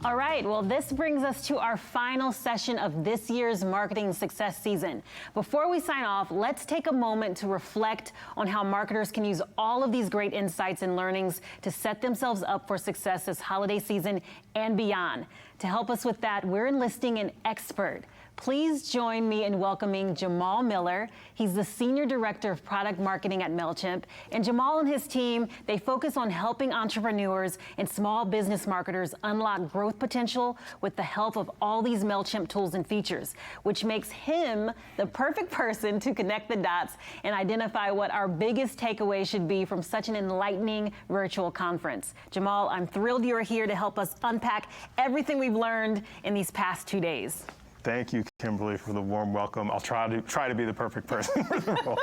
All right, well, this brings us to our final session of this year's Marketing Success Season. Before we sign off, let's take a moment to reflect on how marketers can use all of these great insights and learnings to set themselves up for success this holiday season and beyond. To help us with that, we're enlisting an expert. Please join me in welcoming Jamal Miller. He's the Senior Director of Product Marketing at MailChimp. And Jamal and his team, they focus on helping entrepreneurs and small business marketers unlock growth potential with the help of all these MailChimp tools and features, which makes him the perfect person to connect the dots and identify what our biggest takeaway should be from such an enlightening virtual conference. Jamal, I'm thrilled you're here to help us unpack everything we've learned in these past 2 days. Thank you, Kimberly, for the warm welcome. I'll try to be the perfect person for the role.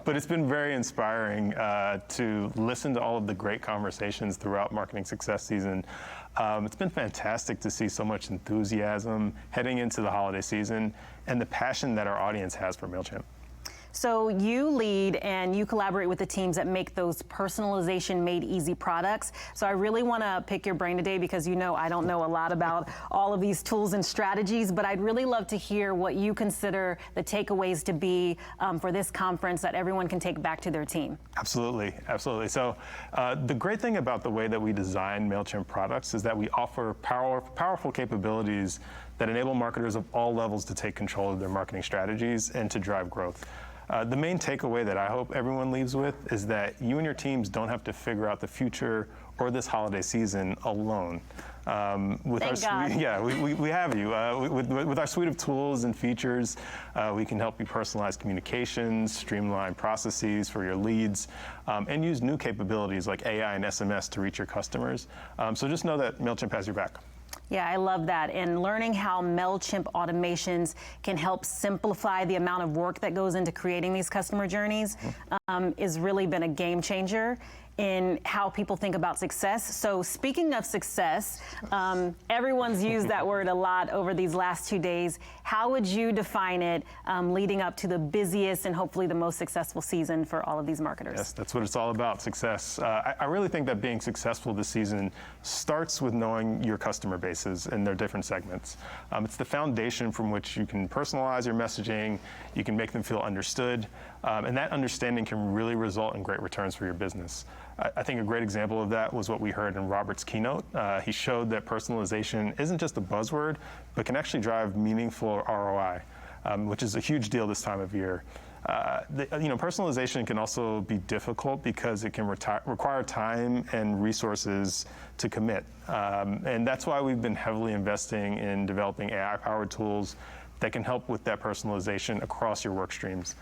But it's been very inspiring to listen to all of the great conversations throughout Marketing Success Season. It's been fantastic to see so much enthusiasm heading into the holiday season and the passion that our audience has for MailChimp. So you lead and you collaborate with the teams that make those personalization made easy products. So I really want to pick your brain today because you know I don't know a lot about all of these tools and strategies, but I'd really love to hear what you consider the takeaways to be for this conference that everyone can take back to their team. Absolutely, absolutely. So the great thing about the way that we design MailChimp products is that we offer powerful capabilities that enable marketers of all levels to take control of their marketing strategies and to drive growth. The main takeaway that I hope everyone leaves with is that you and your teams don't have to figure out the future or this holiday season alone. With Thank God. Yeah, we have you. With our suite of tools and features, we can help you personalize communications, streamline processes for your leads, and use new capabilities like AI and SMS to reach your customers. So just know that MailChimp has your back. Yeah, I love that. And learning how MailChimp automations can help simplify the amount of work that goes into creating these customer journeys has really been a game changer in how people think about success. So speaking of success, everyone's used that word a lot over these last 2 days. How would you define it leading up to the busiest and hopefully the most successful season for all of these marketers? Yes, that's what it's all about, success. I really think that being successful this season starts with knowing your customer bases and their different segments. It's the foundation from which you can personalize your messaging, you can make them feel understood, and that understanding can really result in great returns for your business. I think a great example of that was what we heard in Robert's keynote. He showed that personalization isn't just a buzzword, but can actually drive meaningful ROI, which is a huge deal this time of year. Personalization can also be difficult because it can require time and resources to commit. And that's why we've been heavily investing in developing AI-powered tools that can help with that personalization across your work streams.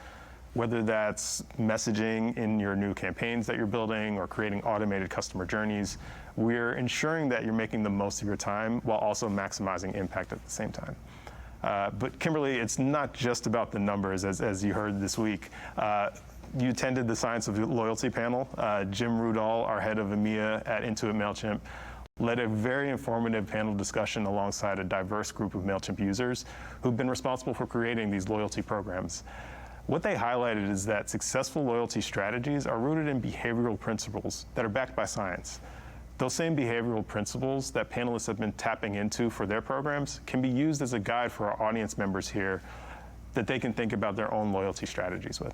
Whether that's messaging in your new campaigns that you're building or creating automated customer journeys, we're ensuring that you're making the most of your time while also maximizing impact at the same time. But Kimberly, it's not just about the numbers, as you heard this week. You attended the Science of Loyalty panel. Jim Rudall, our head of EMEA at Intuit MailChimp, led a very informative panel discussion alongside a diverse group of MailChimp users who've been responsible for creating these loyalty programs. What they highlighted is that successful loyalty strategies are rooted in behavioral principles that are backed by science. Those same behavioral principles that panelists have been tapping into for their programs can be used as a guide for our audience members here that they can think about their own loyalty strategies with.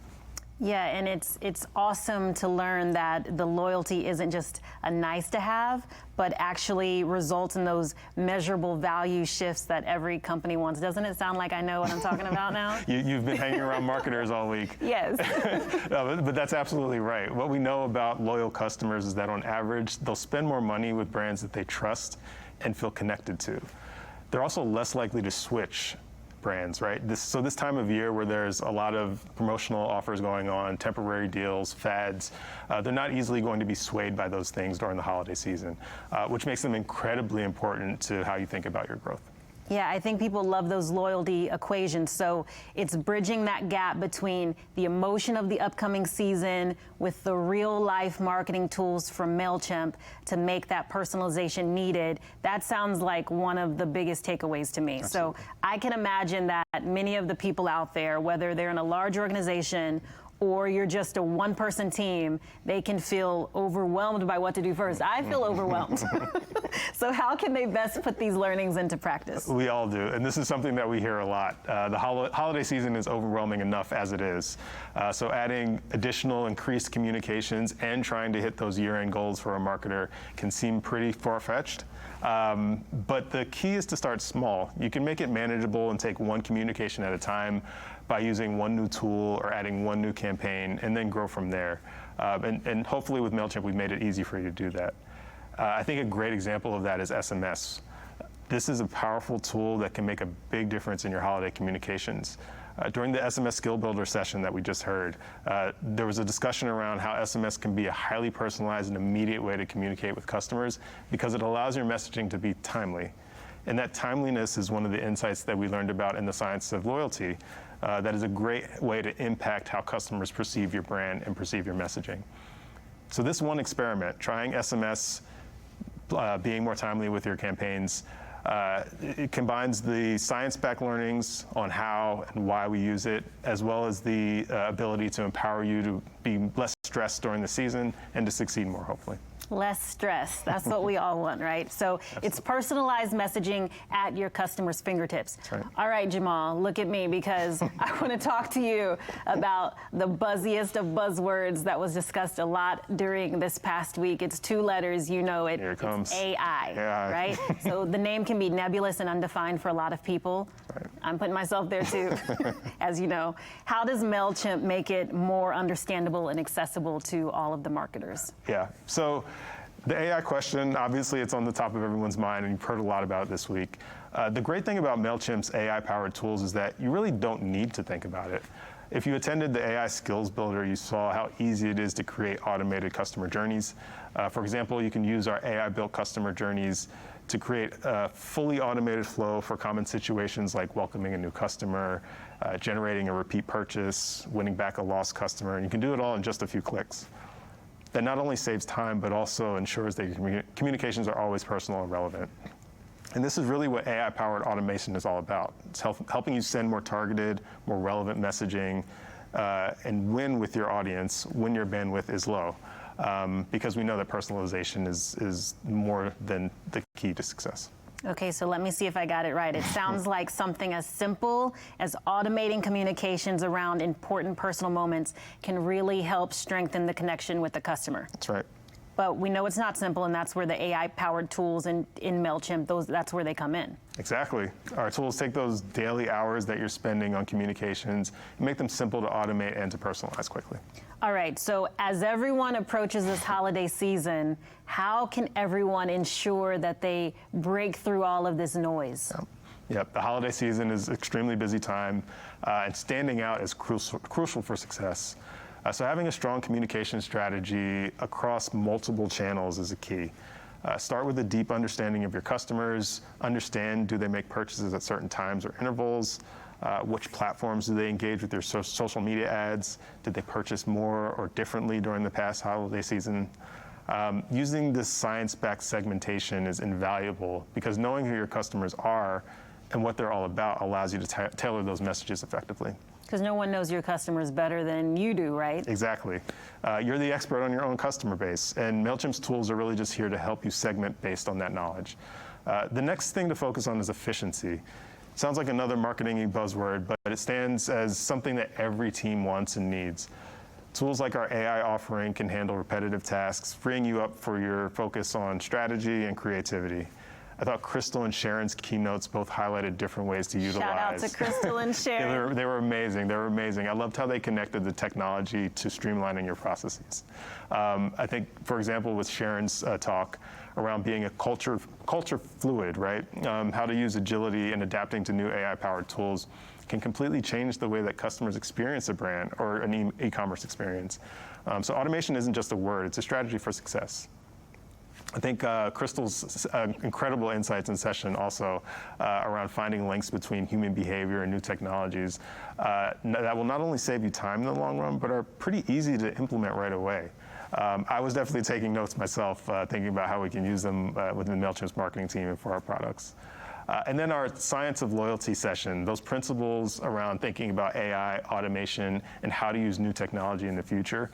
Yeah, and it's awesome to learn that the loyalty isn't just a nice to have, but actually results in those measurable value shifts that every company wants. Doesn't it sound like I know what I'm talking about now? You've been hanging around marketers all week. Yes. No, but that's absolutely right. What we know about loyal customers is that on average, they'll spend more money with brands that they trust and feel connected to. They're also less likely to switch brands, right? So this time of year where there's a lot of promotional offers going on, temporary deals, fads, they're not easily going to be swayed by those things during the holiday season, which makes them incredibly important to how you think about your growth. Yeah, I think people love those loyalty equations. So it's bridging that gap between the emotion of the upcoming season with the real life marketing tools from MailChimp to make that personalization needed. That sounds like one of the biggest takeaways to me. Absolutely. So I can imagine that many of the people out there, whether they're in a large organization or you're just a one-person team, they can feel overwhelmed by what to do first. I feel overwhelmed. So how can they best put these learnings into practice? We all do, and this is something that we hear a lot. The holiday season is overwhelming enough as it is. So adding additional increased communications and trying to hit those year-end goals for a marketer can seem pretty far-fetched. But the key is to start small. You can make it manageable and take one communication at a time by using one new tool or adding one new campaign, and then grow from there. And hopefully with MailChimp, we've made it easy for you to do that. I think a great example of that is SMS. This is a powerful tool that can make a big difference in your holiday communications. During the SMS Skill Builder session that we just heard, there was a discussion around how SMS can be a highly personalized and immediate way to communicate with customers because it allows your messaging to be timely. And that timeliness is one of the insights that we learned about in the science of loyalty. That is a great way to impact how customers perceive your brand and perceive your messaging. So this one experiment, trying SMS, being more timely with your campaigns, it combines the science-backed learnings on how and why we use it, as well as the ability to empower you to be less stressed during the season and to succeed more, hopefully. Less stress. That's what we all want, right? So it's personalized messaging at your customers' fingertips. That's right. All right, Jamal, look at me because I want to talk to you about the buzziest of buzzwords that was discussed a lot during this past week. It's two letters, you know it. Here it comes. It's AI, right? So the name can be nebulous and undefined for a lot of people. Right. I'm putting myself there too, as you know. How does MailChimp make it more understandable and accessible to all of the marketers? Yeah, so the AI question, obviously it's on the top of everyone's mind, and you've heard a lot about it this week. The great thing about MailChimp's AI-powered tools is that you really don't need to think about it. If you attended the AI Skills Builder, you saw how easy it is to create automated customer journeys. For example, you can use our AI-built customer journeys to create a fully automated flow for common situations like welcoming a new customer, generating a repeat purchase, winning back a lost customer, and you can do it all in just a few clicks. That not only saves time, but also ensures that your communications are always personal and relevant. And this is really what AI-powered automation is all about. It's helping you send more targeted, more relevant messaging, and win with your audience when your bandwidth is low. Because we know that personalization is more than the key to success. Okay, so let me see if I got it right. It sounds like something as simple as automating communications around important personal moments can really help strengthen the connection with the customer. That's right. But we know it's not simple, and that's where the AI-powered tools in MailChimp, that's where they come in. Exactly. Our tools take those daily hours that you're spending on communications and make them simple to automate and to personalize quickly. All right, so as everyone approaches this holiday season, how can everyone ensure that they break through all of this noise? Yep, the holiday season is an extremely busy time, and standing out is crucial for success. So having a strong communication strategy across multiple channels is a key. Start with a deep understanding of your customers, understand do they make purchases at certain times or intervals, which platforms do they engage with your social media ads, did they purchase more or differently during the past holiday season. Using this science-backed segmentation is invaluable because knowing who your customers are and what they're all about allows you to tailor those messages effectively. Because no one knows your customers better than you do, right? Exactly. You're the expert on your own customer base, and MailChimp's tools are really just here to help you segment based on that knowledge. The next thing to focus on is efficiency. Sounds like another marketing buzzword, but it stands as something that every team wants and needs. Tools like our AI offering can handle repetitive tasks, freeing you up for your focus on strategy and creativity. I thought Crystal and Sharon's keynotes both highlighted different ways to utilize. Shout out to Crystal and Sharon. They were amazing. They were amazing. I loved how they connected the technology to streamlining your processes. I think, for example, with Sharon's talk around being a culture fluid, right? How to use agility and adapting to new AI-powered tools can completely change the way that customers experience a brand or an e-commerce experience. So automation isn't just a word, it's a strategy for success. I think Crystal's incredible insights in session also around finding links between human behavior and new technologies that will not only save you time in the long run, but are pretty easy to implement right away. I was definitely taking notes myself, thinking about how we can use them within MailChimp's marketing team and for our products. And then our Science of Loyalty session, those principles around thinking about AI, automation, and how to use new technology in the future.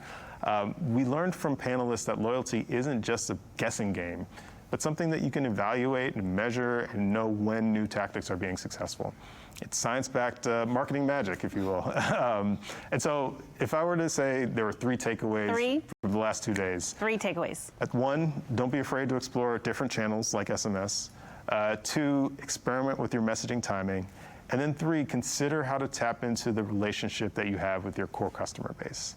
We learned from panelists that loyalty isn't just a guessing game, but something that you can evaluate and measure and know when new tactics are being successful. It's science-backed marketing magic, if you will. And so if I were to say there were 3 takeaways from the last 2 days. 3 takeaways. 1, don't be afraid to explore different channels like SMS. 2, experiment with your messaging timing. And then 3, consider how to tap into the relationship that you have with your core customer base.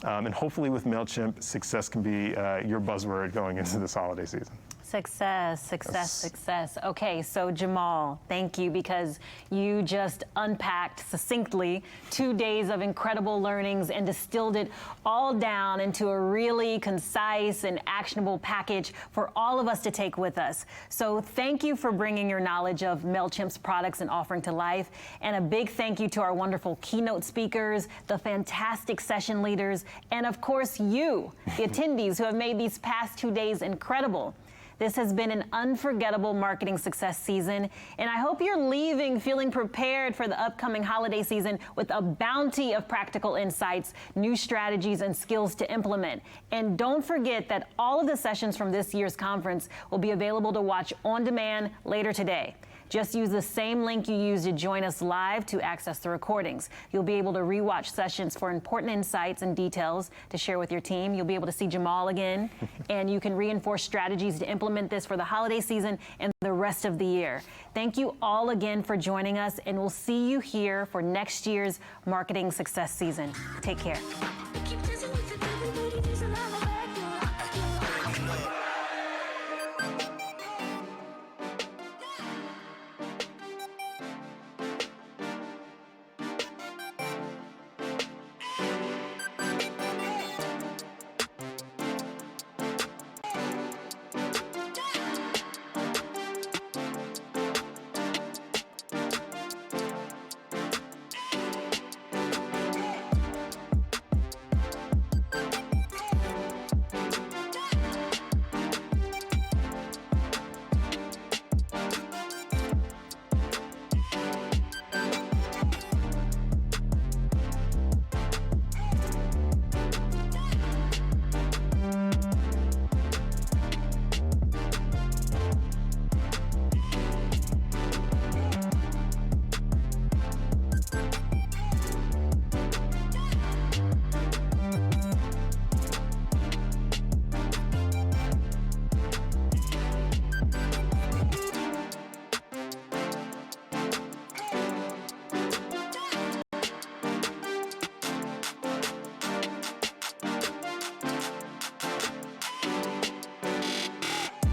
And hopefully with MailChimp, success can be your buzzword going into this holiday season. Success, success, success. Okay, so Jamal, thank you, because you just unpacked succinctly 2 days of incredible learnings and distilled it all down into a really concise and actionable package for all of us to take with us. So thank you for bringing your knowledge of MailChimp's products and offering to life. And a big thank you to our wonderful keynote speakers, the fantastic session leaders, and of course you, the attendees who have made these past 2 days incredible. This has been an unforgettable marketing success season, and I hope you're leaving feeling prepared for the upcoming holiday season with a bounty of practical insights, new strategies, and skills to implement. And don't forget that all of the sessions from this year's conference will be available to watch on demand later today. Just use the same link you used to join us live to access the recordings. You'll be able to rewatch sessions for important insights and details to share with your team. You'll be able to see Jamal again, and you can reinforce strategies to implement this for the holiday season and the rest of the year. Thank you all again for joining us, and we'll see you here for next year's marketing success season. Take care.